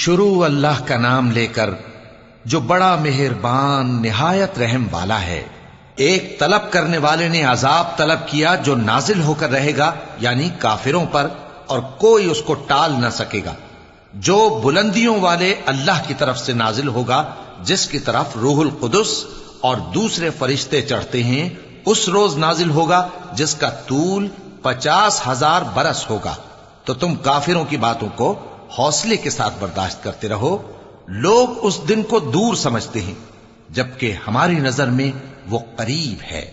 شروع اللہ کا نام لے کر جو بڑا مہربان نہایت رحم والا ہے۔ ایک طلب کرنے والے نے عذاب طلب کیا جو نازل ہو کر رہے گا، یعنی کافروں پر، اور کوئی اس کو ٹال نہ سکے گا، جو بلندیوں والے اللہ کی طرف سے نازل ہوگا، جس کی طرف روح القدس اور دوسرے فرشتے چڑھتے ہیں، اس روز نازل ہوگا جس کا طول 50,000 برس ہوگا۔ تو تم کافروں کی باتوں کو حوصلے کے ساتھ برداشت کرتے رہو۔ لوگ اس دن کو دور سمجھتے ہیں، جبکہ ہماری نظر میں وہ قریب ہے۔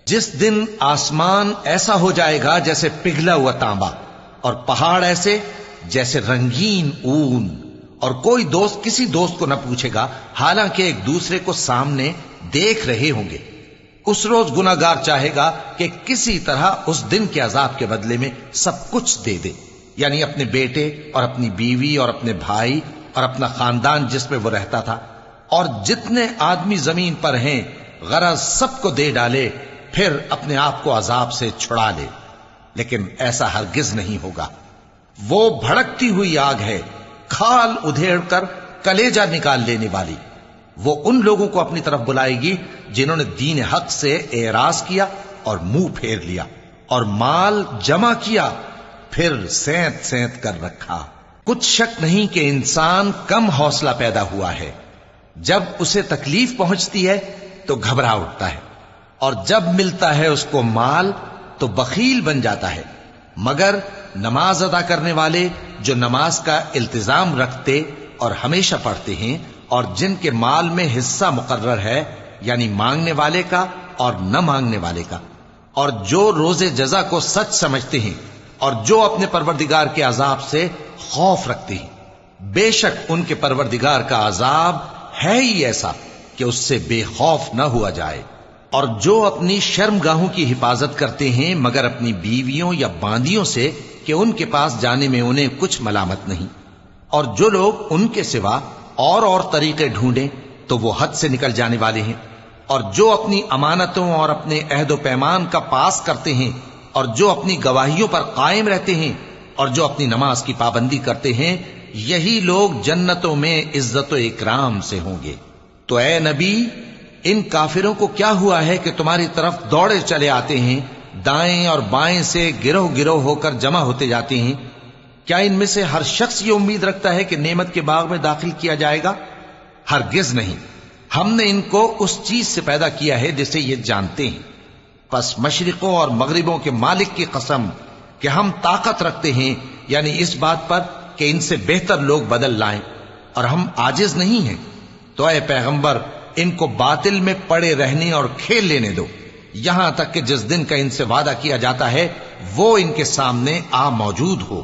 جس دن آسمان ایسا ہو جائے گا جیسے پگھلا ہوا تانبا، اور پہاڑ ایسے جیسے رنگین اون، اور کوئی دوست کسی دوست کو نہ پوچھے گا، حالانکہ ایک دوسرے کو سامنے دیکھ رہے ہوں گے۔ اس روز گناہگار چاہے گا کہ کسی طرح اس دن کے عذاب کے بدلے میں سب کچھ دے دے، یعنی اپنے بیٹے اور اپنی بیوی اور اپنے بھائی اور اپنا خاندان جس میں وہ رہتا تھا، اور جتنے آدمی زمین پر ہیں، غرض سب کو دے ڈالے، پھر اپنے آپ کو عذاب سے چھڑا لے۔ لیکن ایسا ہرگز نہیں ہوگا۔ وہ بھڑکتی ہوئی آگ ہے، کھال ادھیڑ کر کلیجہ نکال لینے والی۔ وہ ان لوگوں کو اپنی طرف بلائے گی جنہوں نے دین حق سے اعراض کیا اور منہ پھیر لیا، اور مال جمع کیا، پھر سینت سینت کر رکھا۔ کچھ شک نہیں کہ انسان کم حوصلہ پیدا ہوا ہے۔ جب اسے تکلیف پہنچتی ہے تو گھبرا اٹھتا ہے، اور جب ملتا ہے اس کو مال تو بخیل بن جاتا ہے۔ مگر نماز ادا کرنے والے جو نماز کا التزام رکھتے اور ہمیشہ پڑھتے ہیں، اور جن کے مال میں حصہ مقرر ہے، یعنی مانگنے والے کا اور نہ مانگنے والے کا، اور جو روز جزا کو سچ سمجھتے ہیں، اور جو اپنے پروردگار کے عذاب سے خوف رکھتے ہیں، بے شک ان کے پروردگار کا عذاب ہے ہی ایسا کہ اس سے بے خوف نہ ہوا جائے۔ اور جو اپنی شرمگاہوں کی حفاظت کرتے ہیں مگر اپنی بیویوں یا باندیوں سے کہ ان کے پاس جانے میں انہیں کچھ ملامت نہیں، اور جو لوگ ان کے سوا اور طریقے ڈھونڈیں تو وہ حد سے نکل جانے والے ہیں، اور جو اپنی امانتوں اور اپنے عہد و پیمان کا پاس کرتے ہیں، اور جو اپنی گواہیوں پر قائم رہتے ہیں، اور جو اپنی نماز کی پابندی کرتے ہیں، یہی لوگ جنتوں میں عزت و اکرام سے ہوں گے۔ تو اے نبی، ان کافروں کو کیا ہوا ہے کہ تمہاری طرف دوڑے چلے آتے ہیں، دائیں اور بائیں سے گروہ گروہ ہو کر جمع ہوتے جاتے ہیں؟ کیا ان میں سے ہر شخص یہ امید رکھتا ہے کہ نعمت کے باغ میں داخل کیا جائے گا؟ ہرگز نہیں۔ ہم نے ان کو اس چیز سے پیدا کیا ہے جسے یہ جانتے ہیں۔ پس مشرقوں اور مغربوں کے مالک کی قسم کہ ہم طاقت رکھتے ہیں، یعنی اس بات پر کہ ان سے بہتر لوگ بدل لائیں، اور ہم عاجز نہیں ہیں۔ تو اے پیغمبر، ان کو باطل میں پڑے رہنے اور کھیل لینے دو، یہاں تک کہ جس دن کا ان سے وعدہ کیا جاتا ہے وہ ان کے سامنے آ موجود ہو۔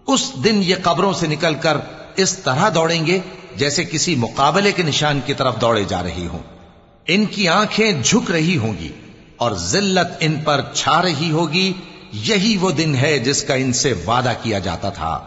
اس دن یہ قبروں سے نکل کر اس طرح دوڑیں گے جیسے کسی مقابلے کے نشان کی طرف دوڑے جا رہی ہوں۔ ان کی آنکھیں جھک رہی ہوں گی اور ذلت ان پر چھا رہی ہوگی۔ یہی وہ دن ہے جس کا ان سے وعدہ کیا جاتا تھا۔